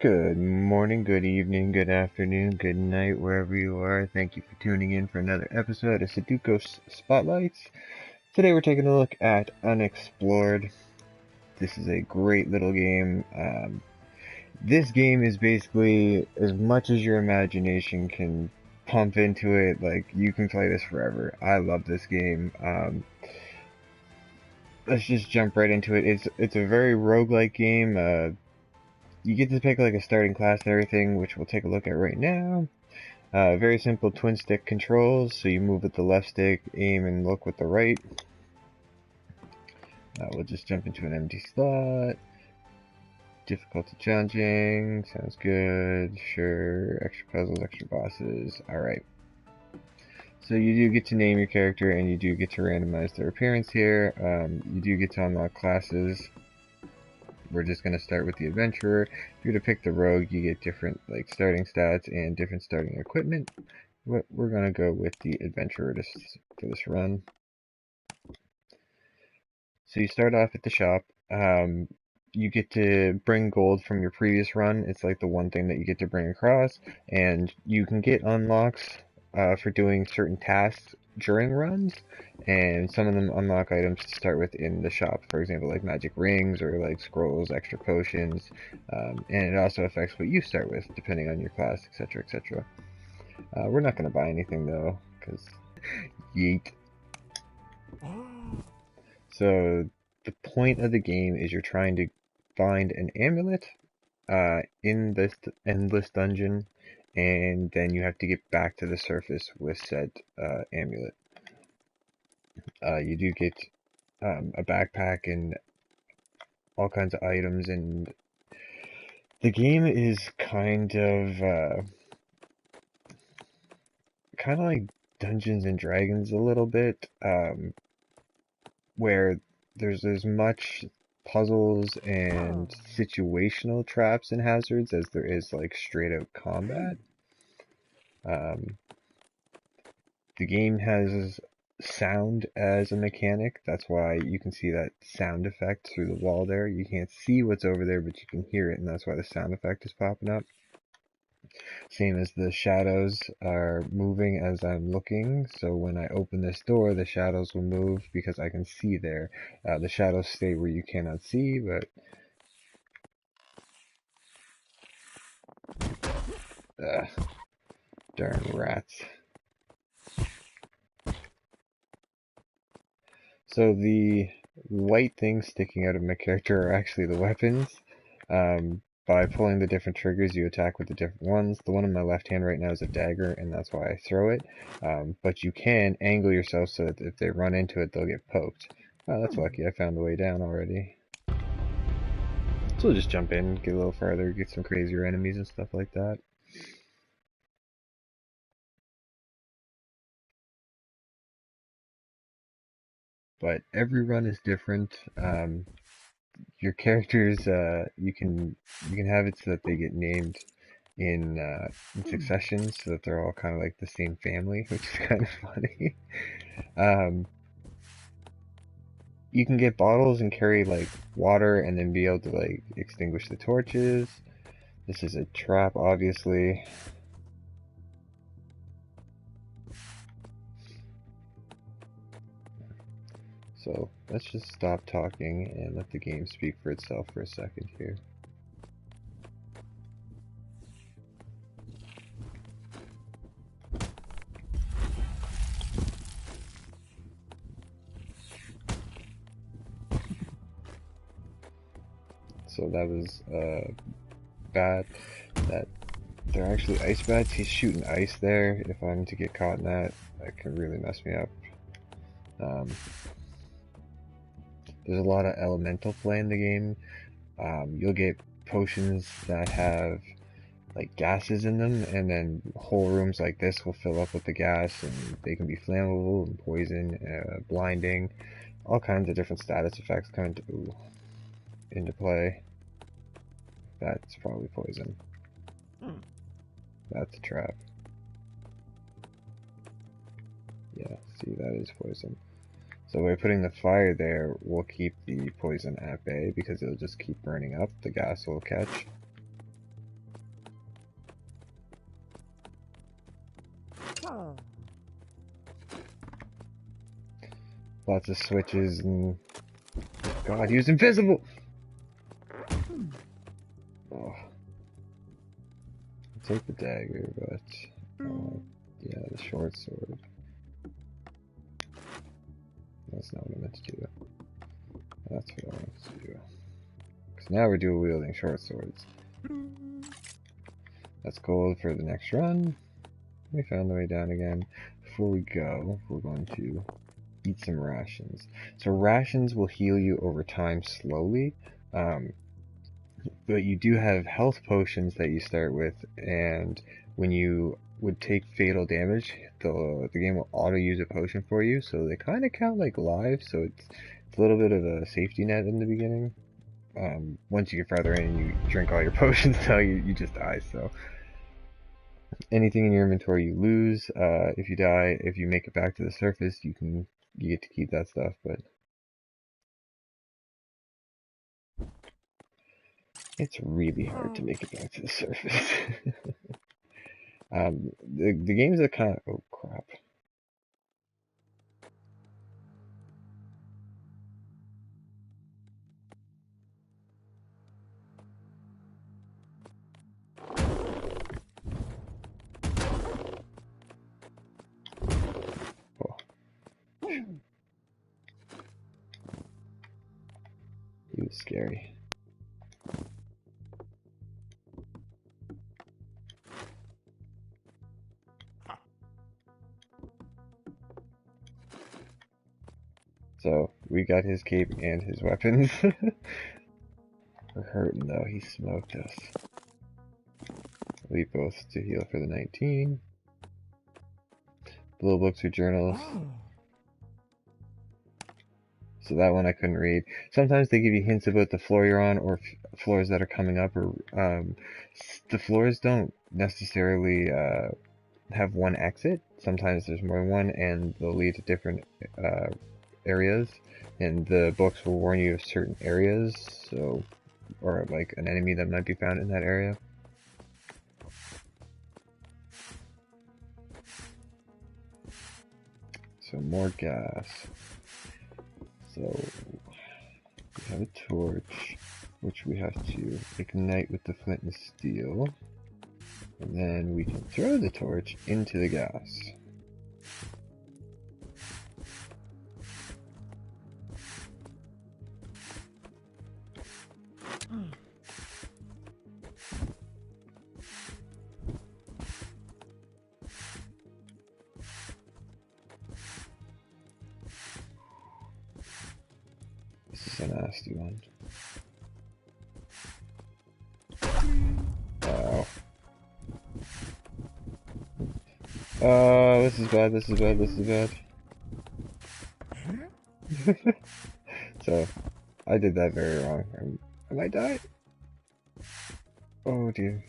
Good morning, good evening, good afternoon, good night, wherever you are. Thank you for tuning in for another episode of Sodukos Spotlights. Today we're taking a look at UnExplored. This is a great little game. This game is basically as much as your imagination can pump into it. Like, you can play this forever. I love this game. Let's just jump right into it. It's a very roguelike game. You get to pick like a starting class and everything, which we'll take a look at right now. Very simple twin stick controls, so you move with the left stick, aim and look with the right. We'll just jump into an empty slot. Difficulty challenging, sounds good, sure. Extra puzzles, extra bosses, alright. So you do get to name your character and you do get to randomize their appearance here. You do get to unlock classes. We're just going to start with the adventurer. If you're to pick the rogue, you get different like starting stats and different starting equipment. We're going to go with the adventurer for this run. So you start off at the shop. You get to bring gold from your previous run. It's like the one thing that you get to bring across, and you can get unlocks for doing certain tasks during runs, and some of them unlock items to start with in the shop. For example, like magic rings or like scrolls, extra potions, and it also affects what you start with depending on your class, etc., etc. We're not going to buy anything though, because yeet. So the point of the game is you're trying to find an amulet in this endless dungeon, and then you have to get back to the surface with said amulet. You do get a backpack and all kinds of items, and the game is kind of like Dungeons and Dragons a little bit, where there's as much puzzles and situational traps and hazards as there is like straight out combat. The game has sound as a mechanic. That's why you can see that sound effect through the wall there. You can't see what's over there, but you can hear it, and that's why the sound effect is popping up. Same as the shadows are moving as I'm looking, so when I open this door, the shadows will move because I can see there. The shadows stay where you cannot see, but darn rats. So the white things sticking out of my character are actually the weapons. By pulling the different triggers, you attack with the different ones. The one in my left hand right now is a dagger, and that's why I throw it. But you can angle yourself so that if they run into it, they'll get poked. Oh, that's lucky. I found the way down already. So we'll just jump in, get a little farther, get some crazier enemies and stuff like that. But every run is different. Your characters, you can have it so that they get named in succession, so that they're all kind of like the same family, which is kind of funny. You can get bottles and carry like water, and then be able to like extinguish the torches. This is a trap, obviously. So let's just stop talking and let the game speak for itself for a second here. So that was bad. That they're actually ice bats. He's shooting ice there. If I'm to get caught in that, that can really mess me up. There's a lot of elemental play in the game. You'll get potions that have like gases in them, and then whole rooms like this will fill up with the gas, and they can be flammable and poison, blinding, all kinds of different status effects come into play. That's probably poison. That's a trap. Yeah, see, that is poison. So by putting the fire there, we'll keep the poison at bay because it'll just keep burning up. The gas will catch. Lots of switches and... God, he was invisible! Oh. I'll take the dagger, but... yeah, the short sword. That's not what I meant to do. That's what I want to do. Because now we're dual wielding short swords. That's gold for the next run. We found the way down again. Before we go, we're going to eat some rations. So rations will heal you over time slowly, but you do have health potions that you start with, and when you would take fatal damage, the game will auto use a potion for you, so they kind of count like lives, so it's a little bit of a safety net in the beginning. Once you get farther in and you drink all your potions, so you just die, so... Anything in your inventory you lose. If you die, if you make it back to the surface, you get to keep that stuff, but it's really hard to make it back to the surface. The games are kind of... Oh, crap. Oh. He was scary. So, we got his cape and his weapons. We're hurting though, he smoked us. Leave both to heal for the 19. Little books or journals. So that one I couldn't read. Sometimes they give you hints about the floor you're on, or floors that are coming up, or the floors don't necessarily have one exit. Sometimes there's more than one, and they'll lead to different areas, and the books will warn you of certain areas, so, or like an enemy that might be found in that area. So more gas. So we have a torch, which we have to ignite with the flint and steel, and then we can throw the torch into the gas. This is a nasty one. Oh. This is bad, this is bad, this is bad. So, I did that very wrong. I might die. Oh dear.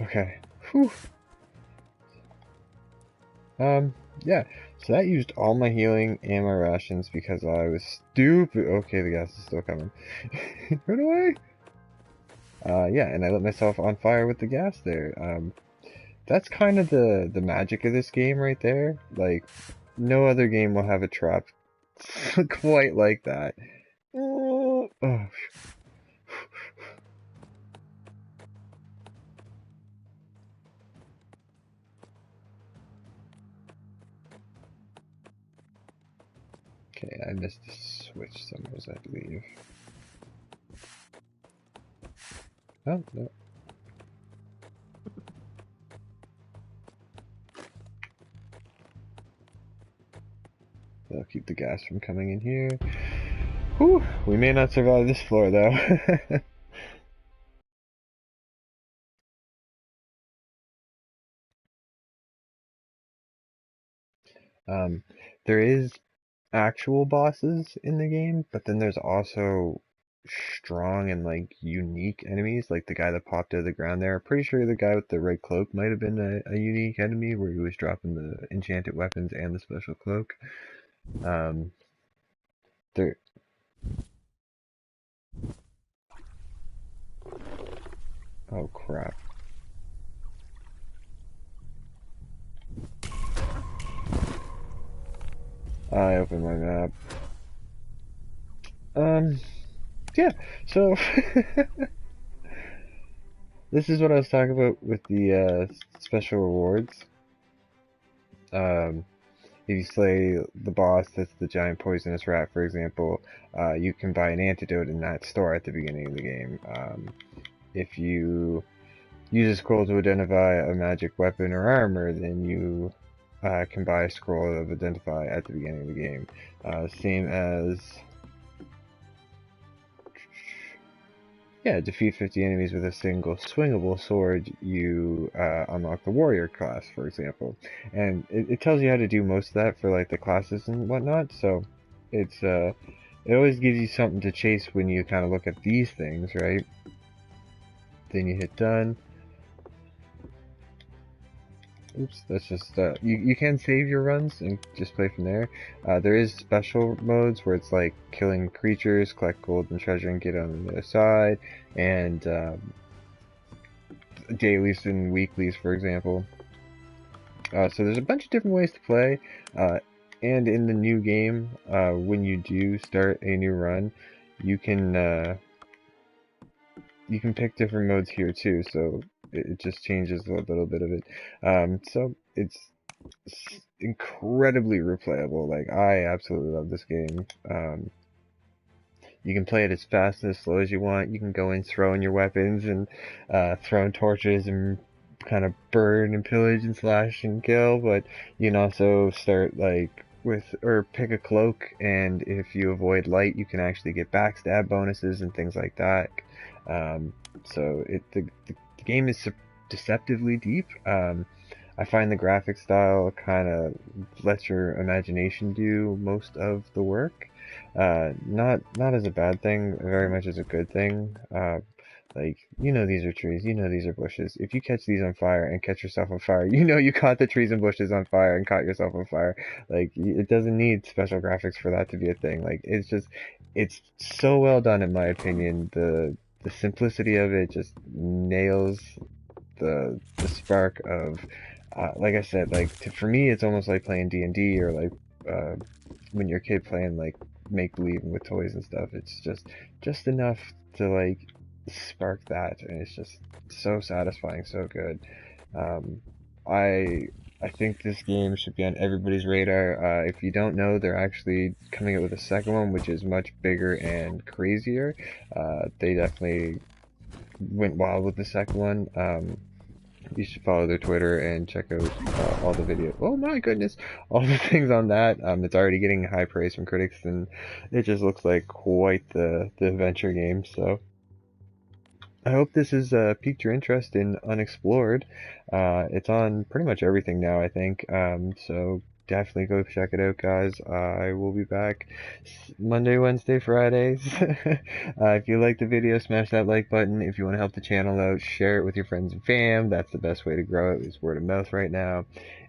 Okay. Whew. Yeah. So that used all my healing and my rations because I was stupid. Okay, the gas is still coming. Run away! Yeah, and I lit myself on fire with the gas there. That's kind of the magic of this game right there. Like, no other game will have a trap quite like that. Oh. Okay, I missed a switch somewhere, I believe. Oh, no. That'll keep the gas from coming in here. Whew, we may not survive this floor, though. There is actual bosses in the game, but then there's also strong and like unique enemies, like the guy that popped out of the ground there. I'm pretty sure the guy with the red cloak might have been a unique enemy where he was dropping the enchanted weapons and the special cloak. There. Oh crap. I open my map. Yeah, so this is what I was talking about with the special rewards. Um, if you slay the boss that's the giant poisonous rat, for example, you can buy an antidote in that store at the beginning of the game. If you use a scroll to identify a magic weapon or armor, then you can buy a scroll of identify at the beginning of the game. Same as, yeah, defeat 50 enemies with a single swingable sword, you unlock the warrior class, for example. And it tells you how to do most of that for like the classes and whatnot, so it's it always gives you something to chase when you kind of look at these things, right? Then you hit done. Oops, that's just, you can save your runs and just play from there. There is special modes where it's like killing creatures, collect gold and treasure and get on the other side, and dailies and weeklies, for example. So there's a bunch of different ways to play, and in the new game, when you do start a new run, you can pick different modes here too, so it just changes a little bit of it. So it's incredibly replayable. Like, I absolutely love this game. You can play it as fast and as slow as you want. You can go in throwing your weapons and throwing torches and kind of burn and pillage and slash and kill, but you can also start like with, or pick a cloak, and if you avoid light you can actually get backstab bonuses and things like that. So the game is deceptively deep. I find the graphic style kind of lets your imagination do most of the work. Not as a bad thing, very much as a good thing. Like, you know these are trees, you know these are bushes. If you catch these on fire and catch yourself on fire, you know you caught the trees and bushes on fire and caught yourself on fire. Like, it doesn't need special graphics for that to be a thing. Like, it's so well done in my opinion. The simplicity of it just nails the spark of, like I said, like for me, it's almost like playing D&D, or like when you're a kid playing like make believe with toys and stuff. It's just enough to like spark that, and it's just so satisfying, so good. Um, I I think this game should be on everybody's radar. If you don't know, they're actually coming out with a second one, which is much bigger and crazier. They definitely went wild with the second one. You should follow their Twitter and check out all the videos. Oh my goodness, all the things on that. It's already getting high praise from critics, and it just looks like quite the adventure game. So I hope this has piqued your interest in UnExplored. It's on pretty much everything now, I think. So definitely go check it out, guys. I will be back Monday, Wednesday, Fridays. If you like the video, smash that like button. If you want to help the channel out, share it with your friends and fam. That's the best way to grow it, is word of mouth right now.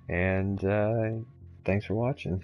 And thanks for watching.